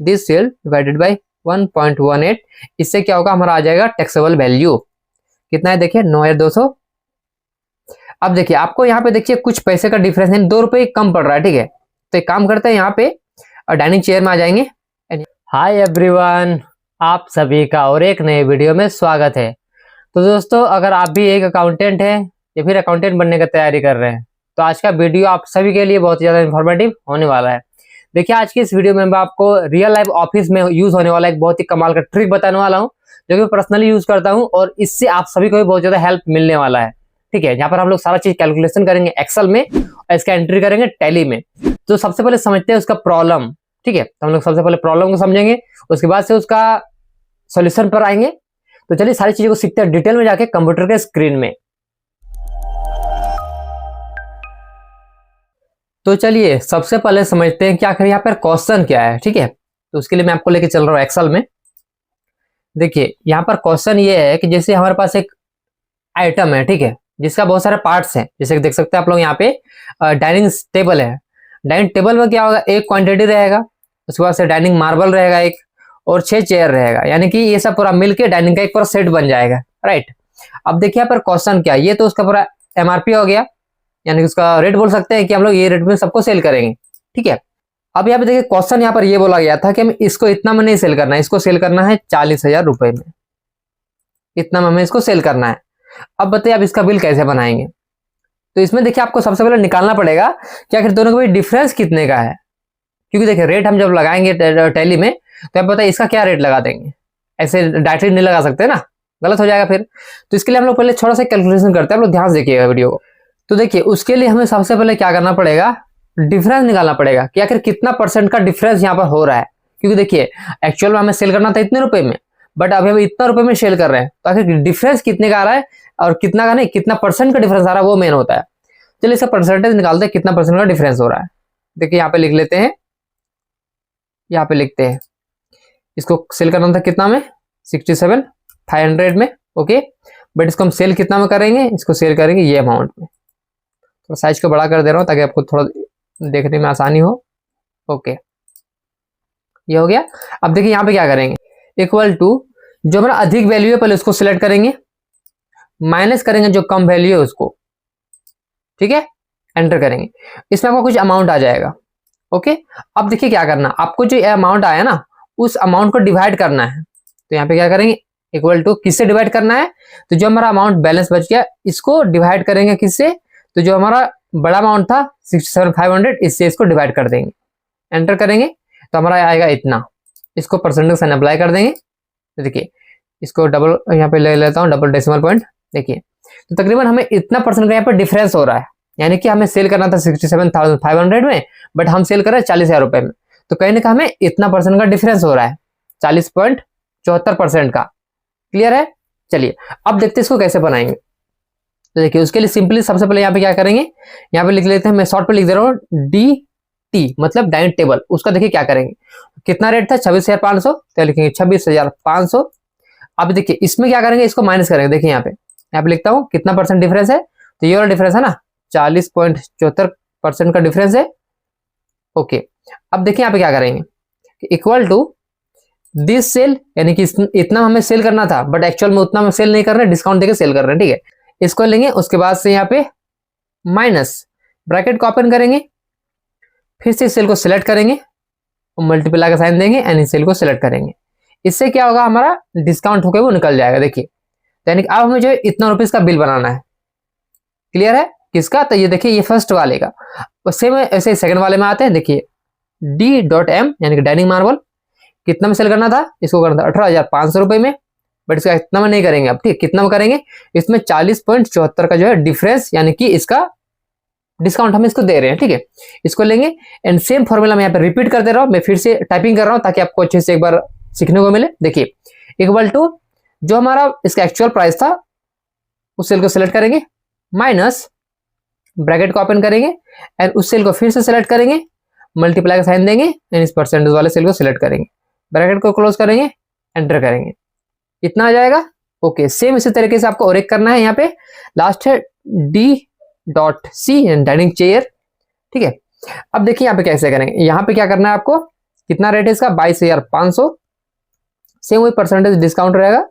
This cell divided by 1.18, इससे क्या होगा, हमारा आ जाएगा टैक्सेबल वैल्यू कितना है, देखिए 9,200। अब देखिए आपको यहाँ पे देखिए कुछ पैसे का डिफरेंस है, 2 रुपए कम पड़ रहा है, ठीक है। तो एक काम करते हैं, यहाँ पे डाइनिंग चेयर में आ जाएंगे। हाय एवरीवन, आप सभी का और एक नए वीडियो में स्वागत है। तो दोस्तों, अगर आप भी एक अकाउंटेंट हैं या फिर अकाउंटेंट बनने की तैयारी कर रहे हैं तो आज का वीडियो आप सभी के लिए बहुत ज़्यादा इंफॉर्मेटिव होने वाला है। देखिए आज की इस वीडियो में मैं आपको रियल लाइफ ऑफिस में यूज होने वाला एक बहुत ही कमाल का ट्रिक बताने वाला हूँ, जो कि पर्सनली यूज करता हूँ और इससे आप सभी को भी बहुत ज़्यादा हेल्प मिलने वाला है। ठीक है, यहाँ पर हम लोग सारा चीज कैलकुलेशन करेंगे एक्सेल में और इसका एंट्री करेंगे टैली में। तो सबसे पहले समझते हैं उसका प्रॉब्लम। ठीक है, तो हम लोग सबसे पहले प्रॉब्लम को समझेंगे, उसके बाद से उसका सॉल्यूशन पर आएंगे। तो चलिए सारी चीजों को सीखते हैं डिटेल में जाके कंप्यूटर के स्क्रीन में। तो चलिए सबसे पहले समझते हैं कि आखिर यहाँ पर क्वेश्चन क्या है। ठीक है, तो उसके लिए मैं आपको लेके चल रहा हूँ एक्सेल में। देखिए यहाँ पर क्वेश्चन ये है कि जैसे हमारे पास एक आइटम है, ठीक है, जिसका बहुत सारे पार्ट्स हैं। जैसे देख सकते हैं आप लोग यहाँ पे डाइनिंग टेबल है। डाइनिंग टेबल में क्या होगा, एक क्वांटिटी रहेगा, उसके बाद से डाइनिंग मार्बल रहेगा एक, और 6 चेयर रहेगा, यानी कि ये सब पूरा मिलके डाइनिंग का एक पूरा सेट बन जाएगा। राइट, अब देखिए यहाँ पर क्वेश्चन क्या है, ये तो उसका पूरा एमआरपी हो गया, यानी कि उसका रेट बोल सकते हैं कि हम लोग ये रेट में सबको सेल करेंगे। ठीक है, अब यहाँ पे देखिए क्वेश्चन यहाँ पर ये बोला गया था कि हमें इसको इतना में नहीं सेल करना है, इसको सेल करना है 40,000 रुपए में, इतना में हमें इसको सेल करना है। अब बताइए आप इसका बिल कैसे बनाएंगे। तो इसमें देखिए आपको सबसे पहले निकालना पड़ेगा कि आखिर दोनों के बीच डिफरेंस कितने का है, क्योंकि देखिए रेट हम जब लगाएंगे टैली में तो आप बताइए इसका क्या रेट लगा देंगे, ऐसे डायरेक्टली नहीं लगा सकते ना, गलत हो जाएगा फिर। तो इसके लिए हम लोग पहले थोड़ा सा कैलकुलेशन करते हैं, आप लोग ध्यान से देखिएगा वीडियो को। तो देखिए उसके लिए हमें सबसे पहले क्या करना पड़ेगा, डिफरेंस निकालना पड़ेगा कि आखिर कितना परसेंट का डिफरेंस यहाँ पर हो रहा है। क्योंकि देखिए एक्चुअल में हमें सेल करना था इतने रुपए में, बट अभी हम इतना रुपए में सेल कर रहे हैं, तो आखिर डिफरेंस कितने का आ रहा है और कितना का नहीं, कितना परसेंट का डिफरेंस आ रहा है, वो मेन होता है। चलिए इसका परसेंटेज निकालते हैं, कितना परसेंट का डिफरेंस हो रहा है। देखिए यहाँ पे लिख लेते हैं, यहाँ पे लिखते हैं इसको सेल करना था कितना में, 67,500 में। ओके, बट इसको हम सेल कितना में करेंगे, इसको सेल करेंगे ये अमाउंट में। तो साइज को बड़ा कर दे रहा हूँ ताकि आपको थोड़ा देखने में आसानी हो। ओके, ये हो गया। अब देखिए यहाँ पे क्या करेंगे, इक्वल टू जो हमारा अधिक वैल्यू है पहले उसको सिलेक्ट करेंगे, माइनस करेंगे जो कम वैल्यू है उसको। ठीक है, एंटर करेंगे, इसमें आपको कुछ अमाउंट आ जाएगा। ओके, अब देखिए क्या करना, आपको जो अमाउंट आया ना उस अमाउंट को डिवाइड करना है। तो यहाँ पे क्या करेंगे, इक्वल टू किससे डिवाइड करना है, तो जो हमारा अमाउंट बैलेंस बच गया इसको डिवाइड करेंगे किससे, तो जो हमारा बड़ा अमाउंट था 67,500 इससे इसको डिवाइड कर देंगे। एंटर करेंगे तो हमारा आएगा इतना, इसको परसेंटेज साइन अप्लाई कर देंगे। तो देखिए इसको डबल यहाँ पे ले लेता हूँ, डबल डेसिमल पॉइंट। देखिए तो तकरीबन हमें इतना परसेंट का यहाँ पे डिफरेंस हो रहा है, यानी कि हमें सेल करना था 67,500 में, बट हम सेल कर रहे हैं 40,000 रुपए में। तो कहीं ना कहीं हमें इतना परसेंट का डिफरेंस हो रहा है, 40.74% का। क्लियर है, चलिए अब देखते हैं इसको कैसे बनाएंगे। तो देखिए उसके लिए सिंपली सबसे पहले यहाँ पे क्या करेंगे, यहाँ पे लिख लेते हैं, मैं शॉर्ट पे लिख दे रहा हूँ DT मतलब डाइनिंग टेबल। उसका देखिए क्या करेंगे, कितना रेट था 26,500, तो लिखेंगे 26,500। अब देखिए इसमें क्या करेंगे, इसको माइनस करेंगे। देखिए यहाँ पे लिखता हूँ कितना परसेंट डिफरेंस है, तो ये वाला डिफरेंस है ना 40.74% का डिफरेंस है। ओके, अब देखिए यहाँ पे क्या करेंगे, इक्वल टू दिस सेल, यानी कि इतना हमें सेल करना था बट एक्चुअल में उतना हम सेल नहीं कर रहे, डिस्काउंट देके सेल कर रहे हैं। ठीक है, इसको लेंगे, उसके बाद से यहाँ पे माइनस ब्रैकेट को ओपन करेंगे, फिर से सेल को सिलेक्ट करेंगे और मल्टीप्लाई का साइन देंगे एंड सेल को सिलेक्ट करेंगे। इससे क्या होगा, हमारा डिस्काउंट होकर वो निकल जाएगा। देखिए यानी कि अब हमें जो है इतना रुपीज का बिल बनाना है। क्लियर है, किसका, तो ये देखिए ये फर्स्ट वाले का। सेम ऐसे सेकंड वाले में आते हैं। देखिए D.M यानी कि डाइनिंग मार्बल कितना में सेल करना था, इसको करना था 18,500 रुपए में, बट इसका इतना में नहीं करेंगे। अब ठीक कितना में करेंगे, इसमें 40.74 का जो है डिफरेंस, यानी कि इसका डिस्काउंट हम इसको दे रहे हैं। ठीक है, इसको लेंगे एंड सेम फॉर्मूला मैं यहाँ पे रिपीट कर दे रहा हूँ, मैं फिर से टाइपिंग कर रहा हूँ ताकि आपको अच्छे से एक बार सीखने को मिले। देखिए इक्वल टू जो हमारा इसका एक्चुअल प्राइस था उस सेल को सिलेक्ट करेंगे, माइनस ब्रैकेट को ओपन करेंगे एंड उस सेल को फिर से सिलेक्ट करेंगे, मल्टीप्लाई का साइन देंगे एंड इस परसेंटेज वाले सेल को सिलेक्ट करेंगे, ब्रैकेट को क्लोज करेंगे, एंटर करेंगे, इतना आ जाएगा। ओके, सेम इसी तरीके से आपको और एक करना है। यहाँ पे लास्ट है D.C डाइनिंग चेयर। ठीक है, अब देखिए यहाँ पे कैसे करेंगे, यहाँ पे क्या करना है आपको, कितना रेट है इसका 22,500। सेम वही परसेंटेज डिस्काउंट रहेगा,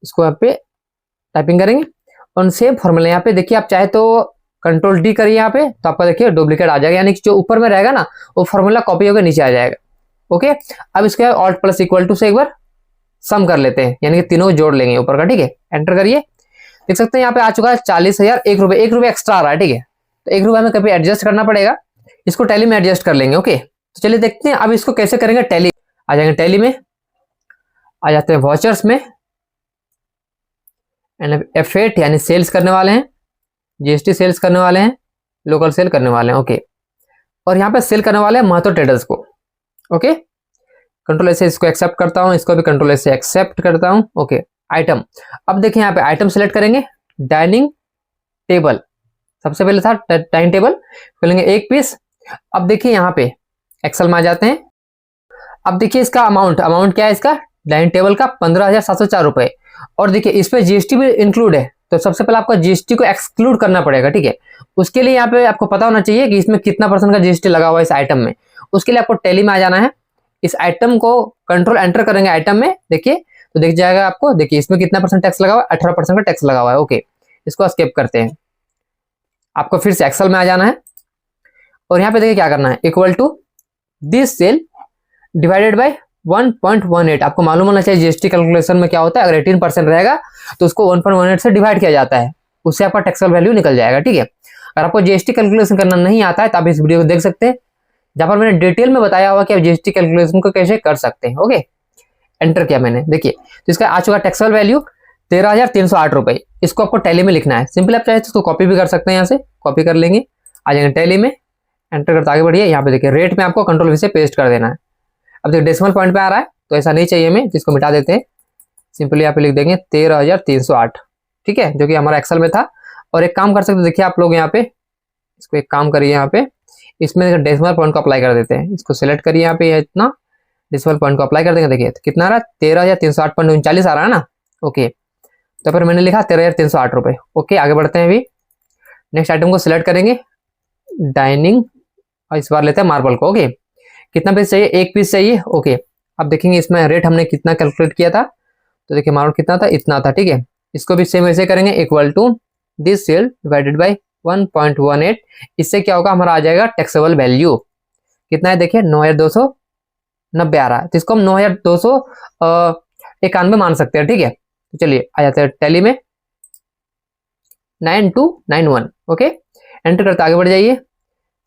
इसको यहाँ पे टाइपिंग करेंगे और सेम फॉर्मूला यहाँ पे देखिए, आप चाहे तो कंट्रोल डी करिए यहाँ पे, तो आपका देखिए डुप्लीकेट आ जाएगा, यानी कि जो ऊपर में रहेगा ना वो फॉर्मूला कॉपी होकर नीचे आ जाएगा। ओके, अब इसके ऑल्ट प्लस इक्वल टू से एक बार सम कर लेते हैं, यानी कि तीनों जोड़ लेंगे ऊपर का। ठीक है, एंटर करिए, देख सकते हैं यहाँ पे आ चुका है 40,001 रुपये। 1 रुपये एक्स्ट्रा आ रहा है। ठीक है, तो 1 रुपये हमें कभी एडजस्ट करना पड़ेगा, इसको टैली में एडजस्ट कर लेंगे। ओके, तो चलिए देखते हैं अब इसको कैसे करेंगे। टैली आ जाएंगे, टैली में आ जाते हैं, वाचर्स में F8 यानी सेल्स करने वाले हैं, जीएसटी सेल्स करने वाले हैं, लोकल सेल करने वाले हैं। ओके, और यहाँ पे सेल करने वाले हैं महतो ट्रेडर्स को। ओके, कंट्रोल से इसको एक्सेप्ट करता हूँ, इसको भी कंट्रोल से एक्सेप्ट करता हूँ। ओके, आइटम, अब देखिए यहाँ पे आइटम सेलेक्ट करेंगे, डाइनिंग टेबल सबसे पहले था, डाइनिंग टेबल खोलेंगे 1 पीस। अब देखिए यहाँ पे एक्सेल में आ जाते हैं, अब देखिए इसका अमाउंट क्या है, इसका डाइनिंग टेबल का 15,704 रुपए, और देखिए इस पे जीएसटी भी इंक्लूड है, तो सबसे पहले आपको जीएसटी को एक्सक्लूड करना पड़ेगा। ठीक है, उसके लिए यहाँ पे आपको पता होना चाहिए कि इसमें कितना % का जीएसटी लगा हुआ है इस आइटम में। उसके लिए आपको टैली में आ जाना है, इस आइटम को कंट्रोल एंटर करेंगे आइटम में, देखिए तो दिख जाएगा आपको, देखिए इसमें कितना % टैक्स लगा हुआ है, 18% का टैक्स लगा हुआ है। ओके, इसको स्किप करते हैं, आपको फिर से एक्सेल में आ जाना है और यहाँ पे देखिए क्या करना है, equal to this cell divided by 1.18। आपको मालूम होना चाहिए जीएसटी कैलकुलेशन में क्या होता है, अगर 18% रहेगा तो उसको 1.18 से डिवाइड किया जाता है, उससे आपका टैक्सेबल वैल्यू निकल जाएगा। ठीक है, अगर आपको जीएसटी कैलकुलेशन करना नहीं आता है तो आप इस वीडियो को देख सकते हैं, जहां पर मैंने डिटेल में बताया हुआ कि आप जीएसटी कैलकुलेशन को कैसे कर सकते हैं। ओके, एंटर किया मैंने, देखिए तो इसका आ चुका टैक्सेबल वैल्यू 13,308 रुपए। इसको आपको टैली में लिखना है, सिंपल आप चाहे तो कॉपी भी कर सकते हैं, यहाँ से कॉपी कर लेंगे, आ जाएंगे टैली में, एंटर करते आगे बढ़िए। यहाँ पे देखिए रेट में आपको कंट्रोल वी से पेस्ट कर देना है। अब देखिए डेसिमल पॉइंट पे आ रहा है तो ऐसा नहीं चाहिए हमें, जिसको मिटा देते हैं, सिंपली यहाँ पे लिख देंगे 13,308। ठीक है, जो कि हमारा एक्सेल में था। और एक काम कर सकते, देखिए आप लोग यहाँ पे इसको एक काम करिए, यहाँ पे इसमें डेसिमल पॉइंट को अप्लाई कर देते हैं, इसको सिलेक्ट करिए, यहाँ पे इतना डेसिमल पॉइंट को अप्लाई कर देंगे। देखिए तो कितना आ रहा है, 13,308.39 आ रहा है ना। ओके, तो फिर मैंने लिखा 13,308 रुपये। ओके, आगे बढ़ते हैं, अभी नेक्स्ट आइटम को सिलेक्ट करेंगे, डाइनिंग, और इस बार लेते हैं मार्बल को। ओके, कितना पीस चाहिए, 1 पीस चाहिए। ओके, अब देखेंगे इसमें रेट हमने कितना कैलकुलेट किया था, तो देखिए मार्बल कितना था, इतना था। ठीक है, इसको भी सेम वैसे करेंगे, equal to this cell divided by 1.18। इससे क्या होगा, हमारा आ जाएगा टैक्सेबल वैल्यू कितना है, देखिए 9,290 आ रहा है, तो इसको हम 9,291 मान सकते हैं। ठीक है, तो चलिए आ जाते हैं टैली में, 9291। ओके, एंटर करते आगे बढ़ जाइए।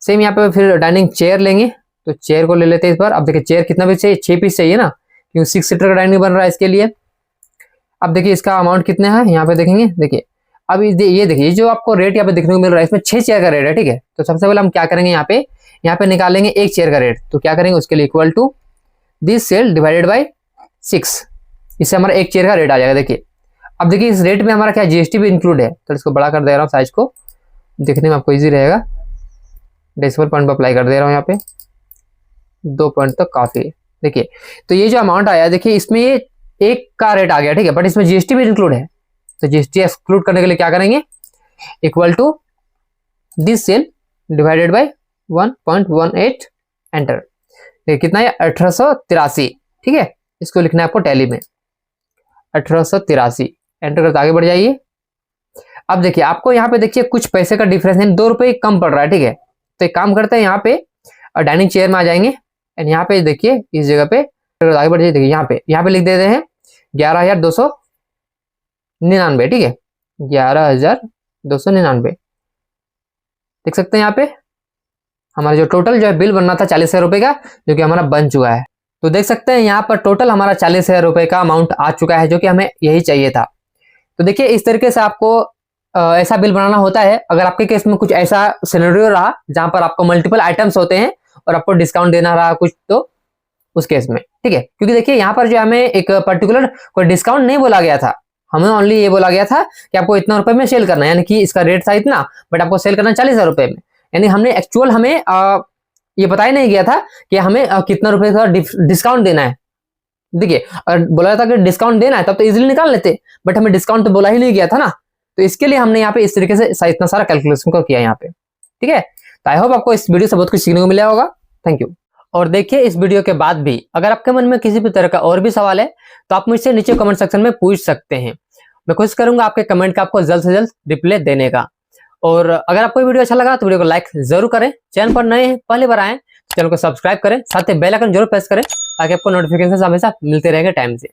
सेम यहाँ पे फिर डाइनिंग चेयर लेंगे, तो चेयर को ले लेते हैं इस बार। अब देखिए चेयर कितना पीस चाहिए, 6 पीस चाहिए ना, क्योंकि 6 सीटर का डाइनिंग बन रहा है इसके लिए। अब देखिए इसका अमाउंट कितना है, यहाँ पे देखेंगे, देखिए अब ये देखिए जो आपको रेट यहाँ पे देखने को मिल रहा है, इसमें 6 चेयर का रेट है। ठीक है, तो सबसे पहले हम क्या करेंगे, यहाँ पे निकालेंगे 1 चेयर का रेट, तो क्या करेंगे उसके लिए equal to this cell divided by 6, इससे हमारा 1 चेयर का रेट आ जाएगा। देखिए अब देखिए इस रेट में हमारा क्या जीएसटी भी इंक्लूड है, तो इसको बड़ा कर दे रहा हूँ साइज को, देखने में आपको ईजी रहेगा। डेसिमल पॉइंट पर अप्लाई कर दे रहा हूँ, यहाँ पे 2 पॉइंट तक काफी है। देखिए तो ये जो अमाउंट आया, देखिए इसमें ये 1 का रेट आ गया। ठीक है, बट इसमें जीएसटी भी इंक्लूड है, तो जीएसटी एक्सक्लूड करने के लिए क्या करेंगे, equal to this cell divided by 1.18, enter. देखिए कितना है, 1883। ठीक है, इसको लिखना है आपको टैली में, 1883, एंटर करते आगे बढ़ जाइए। अब देखिए आपको यहाँ पे देखिए कुछ पैसे का डिफरेंस है, 2 रुपए कम पड़ रहा है। ठीक है, तो एक काम करते हैं, यहाँ पे डाइनिंग चेयर में आ जाएंगे, एंड यहाँ पे देखिए इस जगह पे आगे बढ़ जाइए, देखिए यहाँ पे लिख देते हैं 11,299। ठीक है, 11,299 देख सकते हैं यहाँ पे हमारा जो टोटल जो है बिल बनना था 40,000 रुपए का, जो कि हमारा बन चुका है। तो देख सकते हैं यहाँ पर टोटल हमारा 40,000 रुपए का अमाउंट आ चुका है, जो कि हमें यही चाहिए था। तो देखिए इस तरीके से आपको ऐसा बिल बनाना होता है। अगर आपके केस में कुछ ऐसा सिनेरियो रहा जहां पर आपको मल्टीपल आइटम्स होते हैं और आपको डिस्काउंट देना रहा कुछ, तो उस केस में ठीक है, क्योंकि देखिए यहाँ पर जो हमें एक पर्टिकुलर कोई डिस्काउंट नहीं बोला गया था, हमें ओनली ये बोला गया था कि आपको इतना रुपए में सेल करना है, यानी कि इसका रेट था इतना, बट आपको सेल करना 40,000 रुपए में। यानी हमने एक्चुअल हमें ये बताया नहीं गया था कि हमें कितना रुपए का डिस्काउंट देना है। देखिए अगर बोला था कि डिस्काउंट देना है तब तो इजीली निकाल लेते, बट हमें डिस्काउंट तो बोला ही नहीं गया था ना, तो इसके लिए हमने यहाँ पे इस तरीके से इतना सारा कैलकुलेशन को किया यहाँ पे। ठीक है, तो आई होप आपको इस वीडियो से बहुत कुछ सीखने को मिला होगा। Thank you. और देखिए इस वीडियो के बाद भी अगर आपके मन में किसी भी तरह का और भी सवाल है तो आप मुझसे नीचे कमेंट सेक्शन में पूछ सकते हैं। मैं कोशिश करूंगा आपके कमेंट का आपको जल्द से जल्द रिप्लाई देने का। और अगर आपको वीडियो अच्छा लगा तो वीडियो को लाइक जरूर करें। चैनल पर नए हैं, पहली बार आए तो चैनल को सब्सक्राइब करें, साथ ही बेल आइकन जरूर प्रेस करें ताकि आपको नोटिफिकेशन हमेशा मिलते रहेंगे टाइम से।